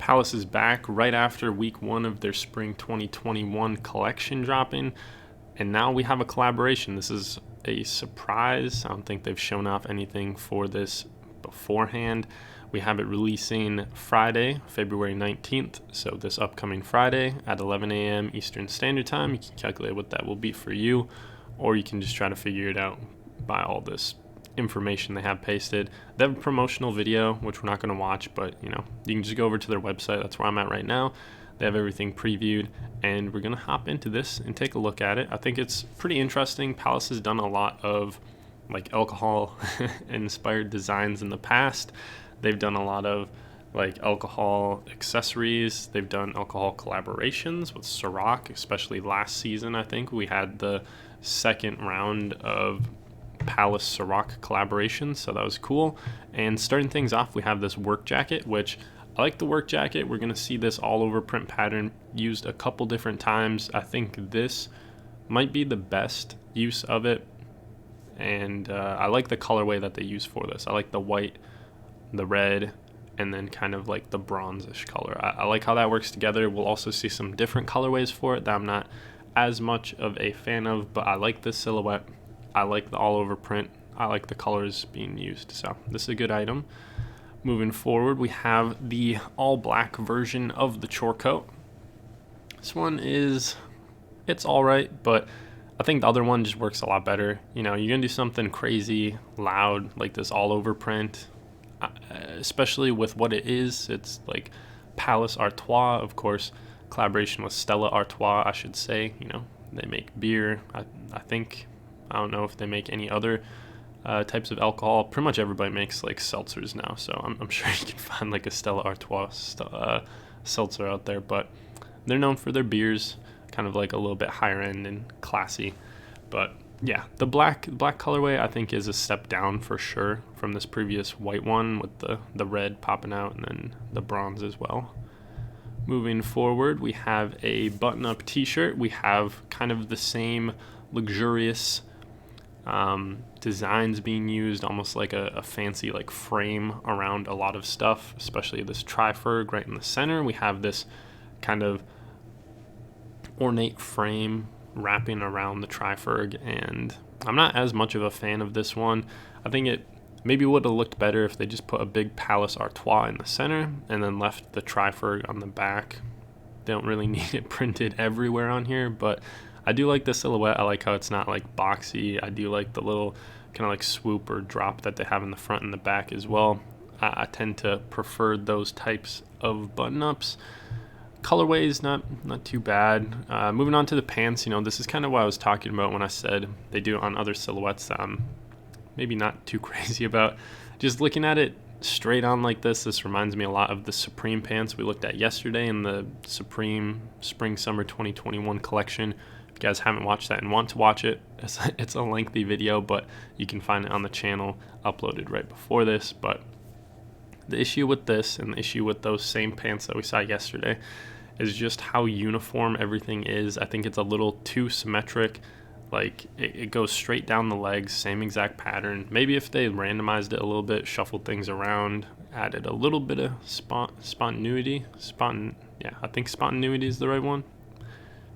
Palace is back right after week 1 of their spring 2021 collection dropping, and now we have a collaboration. This is a surprise. I don't think they've shown off anything for this beforehand. We have it releasing Friday, February 19th, so this upcoming Friday at 11 a.m. Eastern Standard Time. You can calculate what that will be for you, or you can just try to figure it out by all this information they have pasted. They have a promotional video, which we're not going to watch, but you can just go over to their website. That's where I'm at right now. They have everything previewed, and we're going to hop into this and take a look at it. I think it's pretty interesting. Palace has done a lot of like alcohol inspired designs in the past. They've done a lot of like alcohol accessories. They've done alcohol collaborations with Ciroc, especially last season. I think we had the second round of Palace Ciroc collaboration, so that was cool. And starting things off, we have this work jacket, which I like the work jacket. We're going to see this all over print pattern used a couple different times. I think this might be the best use of it, and I like the colorway that they use for this. I like the white, the red, and then kind of like the bronzish color. I like how that works together. We'll also see some different colorways for it that I'm not as much of a fan of, but I like this silhouette. I like the all over print. I like the colors being used. So this is a good item. Moving forward, we have the all black version of the Chore Coat. This one it's all right, but I think the other one just works a lot better. You're gonna do something crazy, loud, like this all over print, especially with what it is. It's like Palace Artois, of course, collaboration with Stella Artois, I should say. They make beer. I don't know if they make any other types of alcohol. Pretty much everybody makes like seltzers now, so I'm sure you can find like a Stella Artois seltzer out there, but they're known for their beers, kind of like a little bit higher end and classy. But yeah, the black colorway I think is a step down for sure from this previous white one with the red popping out and then the bronze as well. Moving forward, we have a button-up t-shirt. We have kind of the same luxurious designs being used, almost like a fancy like frame around a lot of stuff, especially this triferg right in the center. We have this kind of ornate frame wrapping around the triferg, and I'm not as much of a fan of this one. I think it maybe would have looked better if they just put a big Palace Artois in the center and then left the triferg on the back. They don't really need it printed everywhere on here, but I do like the silhouette. I like how it's not like boxy. I do like the little kind of like swoop or drop that they have in the front and the back as well. I tend to prefer those types of button-ups. Colorways, not too bad. Moving on to the pants, this is kind of what I was talking about when I said they do it on other silhouettes that I'm maybe not too crazy about. Just looking at it straight on like this reminds me a lot of the Supreme pants we looked at yesterday in the Supreme Spring Summer 2021 collection. If you guys haven't watched that and want to watch it, it's a lengthy video, but you can find it on the channel uploaded right before this. But the issue with this and the issue with those same pants that we saw yesterday is just how uniform everything is. I think it's a little too symmetric. Like it goes straight down the legs, same exact pattern. Maybe if they randomized it a little bit, shuffled things around, added a little bit of spontaneity. I think spontaneity is the right one.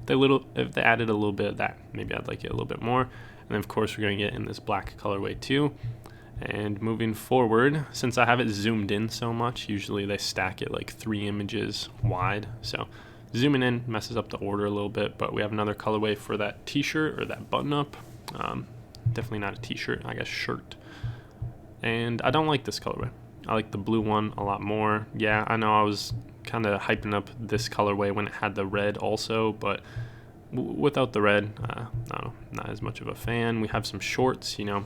If they added a little bit of that, maybe I'd like it a little bit more. And then of course we're going to get in this black colorway too. And moving forward, since I have it zoomed in so much, usually they stack it like 3 images wide. So zooming in messes up the order a little bit, but we have another colorway for that t-shirt or that button-up. Definitely not a t-shirt, I guess shirt. And I don't like this colorway. I like the blue one a lot more. Yeah, I know I was kind of hyping up this colorway when it had the red also, but without the red, no, not as much of a fan. We have some shorts, a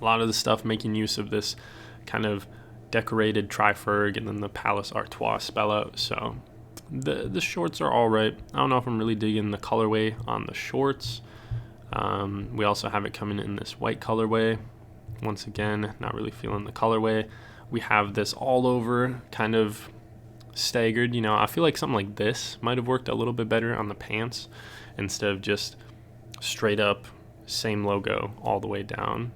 lot of the stuff making use of this kind of decorated triferg and then the Palace Artois spell out. So the shorts are all right. I don't know if I'm really digging the colorway on the shorts. We also have it coming in this white colorway. Once again, not really feeling the colorway. We have this all over kind of staggered. I feel like something like this might have worked a little bit better on the pants instead of just straight up same logo all the way down.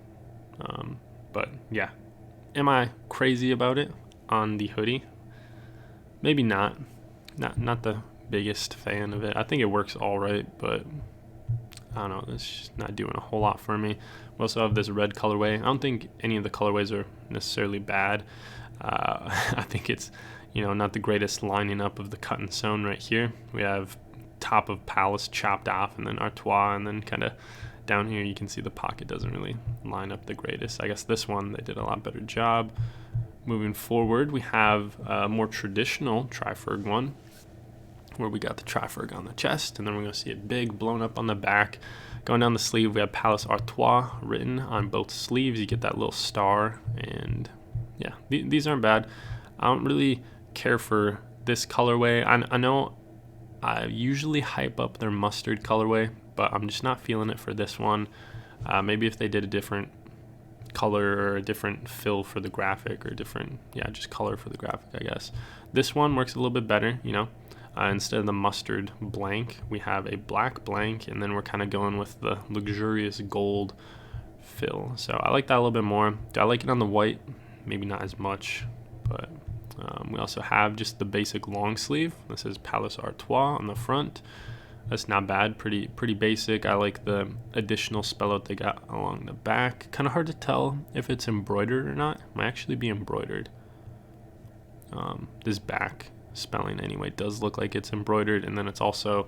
But yeah, am I crazy about it on the hoodie? maybe not the biggest fan of it. I think it works all right, but I don't know, it's just not doing a whole lot for me. We also have this red colorway. I don't think any of the colorways are necessarily bad. I think it's, not the greatest lining up of the cut and sewn right here. We have top of Palace chopped off, and then Artois, and then kind of down here you can see the pocket doesn't really line up the greatest. I guess this one they did a lot better job. Moving forward, we have a more traditional triferg one, where we got the triferg on the chest, and then we're going to see it big blown up on the back. Going down the sleeve, we have Palace Artois written on both sleeves. You get that little star, and yeah, these aren't bad. I don't really care for this colorway. I know I usually hype up their mustard colorway, but I'm just not feeling it for this one. Maybe if they did a different color or a different fill for the graphic, or different, just color for the graphic, I guess. This one works a little bit better, instead of the mustard blank, we have a black blank, and then we're kind of going with the luxurious gold fill. So I like that a little bit more. Do I like it on the white? Maybe not as much, but we also have just the basic long sleeve. This is Palace Artois on the front. That's not bad, pretty basic. I like the additional spell out they got along the back. Kind of hard to tell if it's embroidered or not. It might actually be embroidered. This back spelling anyway does look like it's embroidered, and then it's also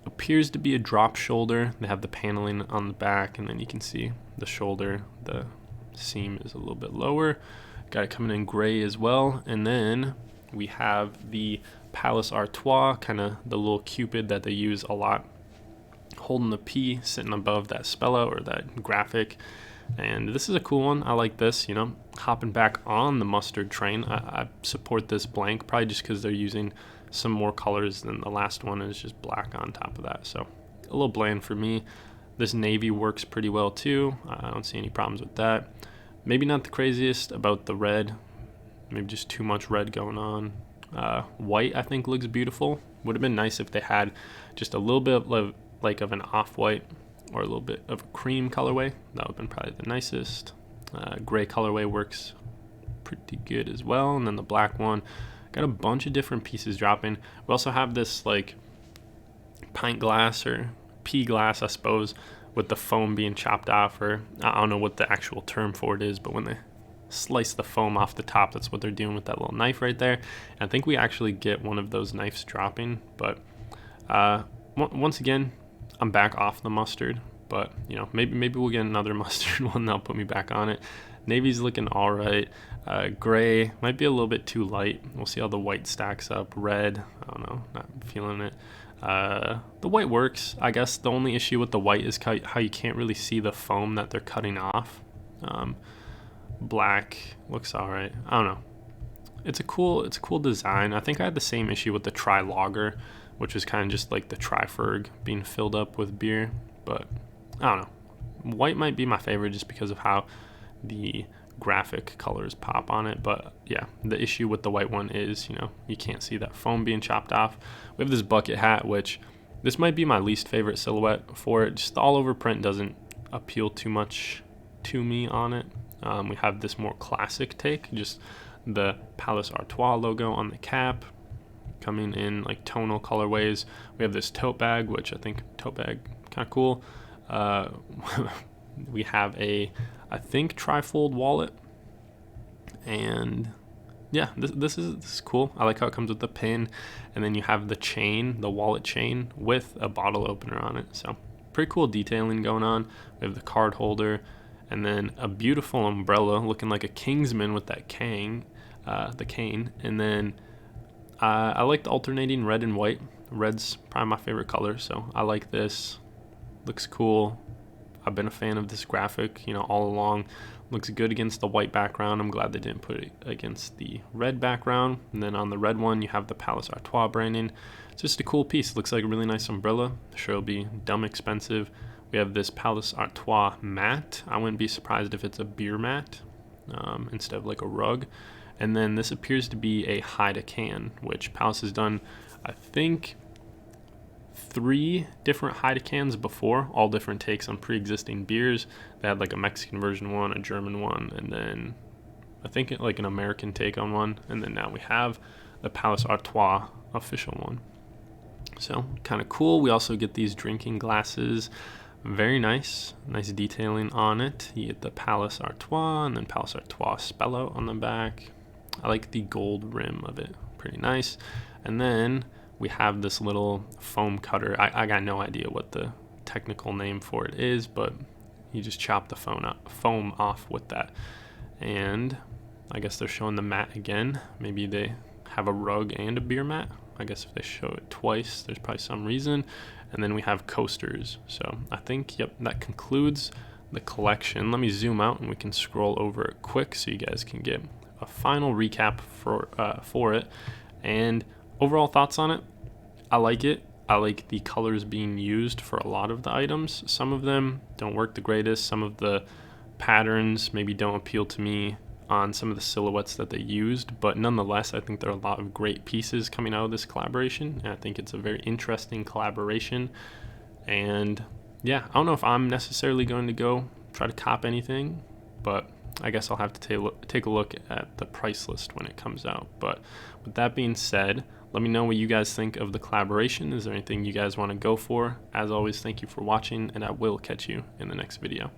appears to be a drop shoulder. They have the paneling on the back, and then you can see the shoulder, the seam is a little bit lower. Got it coming in gray as well. And then we have the Palace Artois, kind of the little Cupid that they use a lot, holding the P, sitting above that spell out or that graphic. And this is a cool one. I like this, hopping back on the mustard train. I support this blank, probably just because they're using some more colors than the last one is just black on top of that. So a little bland for me. This navy works pretty well too. I don't see any problems with that. Maybe not the craziest about the red. Maybe just too much red going on. White, I think, looks beautiful. Would have been nice if they had just a little bit of an off-white or a little bit of a cream colorway. That would have been probably the nicest. Gray colorway works pretty good as well. And then the black one, got a bunch of different pieces dropping. We also have this like pint glass or pea glass, I suppose, with the foam being chopped off, or I don't know what the actual term for it is, but when they slice the foam off the top, that's what they're doing with that little knife right there. And I think we actually get one of those knives dropping, but once again, I'm back off the mustard, but maybe we'll get another mustard one that'll put me back on it. Navy's looking all right. Gray might be a little bit too light. We'll see how the white stacks up. Red, I don't know, not feeling it. The white works. I guess the only issue with the white is how you can't really see the foam that they're cutting off. Black looks all right. I don't know. It's a cool design. I think I had the same issue with the tri-lager, which was kind of just like the triferg being filled up with beer, but I don't know. White might be my favorite just because of how the graphic colors pop on it. But yeah, the issue with the white one is, you can't see that foam being chopped off. We have this bucket hat, which this might be my least favorite silhouette for it. Just the all over print doesn't appeal too much to me on it. We have this more classic take, just the Palace Artois logo on the cap, coming in like tonal colorways. We have this tote bag, which I think tote bag kind of cool. We have I think trifold wallet, and yeah, this is cool. I like how it comes with the pin, and then you have the chain, the wallet chain with a bottle opener on it. So pretty cool detailing going on. We have the card holder, and then a beautiful umbrella looking like a Kingsman with that the cane. And then I like the alternating red and white. Red's probably my favorite color, so I like this. Looks cool. I've been a fan of this graphic, all along. Looks good against the white background. I'm glad they didn't put it against the red background. And then on the red one, you have the Palace Artois branding. It's just a cool piece. It looks like a really nice umbrella. Sure, it'll be dumb expensive. We have this Palace Artois mat. I wouldn't be surprised if it's a beer mat instead of like a rug. And then this appears to be a hide-a-can, which Palace has done, I think, 3 different hide-a-cans before, all different takes on pre-existing beers. They had like a Mexican version one, a German one, and then I think like an American take on one. And then now we have the Palace Artois official one. So kind of cool. We also get these drinking glasses. Very nice detailing on it. You get the Palace Artois and then Palace Artois spell out on the back. I like the gold rim of it, pretty nice. And then we have this little foam cutter. I got no idea what the technical name for it is, but you just chop the foam off with that. And I guess they're showing the mat again. Maybe they have a rug and a beer mat. I guess if they show it twice, there's probably some reason. And then we have coasters. So I think, yep, that concludes the collection. Let me zoom out and we can scroll over it quick so you guys can get a final recap for it. And overall thoughts on it, I like it. I like the colors being used for a lot of the items. Some of them don't work the greatest. Some of the patterns maybe don't appeal to me on some of the silhouettes that they used, but nonetheless, I think there are a lot of great pieces coming out of this collaboration, and I think it's a very interesting collaboration. And yeah, I don't know if I'm necessarily going to go try to cop anything, but I guess I'll have to take a look at the price list when it comes out. But with that being said, let me know what you guys think of the collaboration. Is there anything you guys want to go for? As always, thank you for watching, and I will catch you in the next video.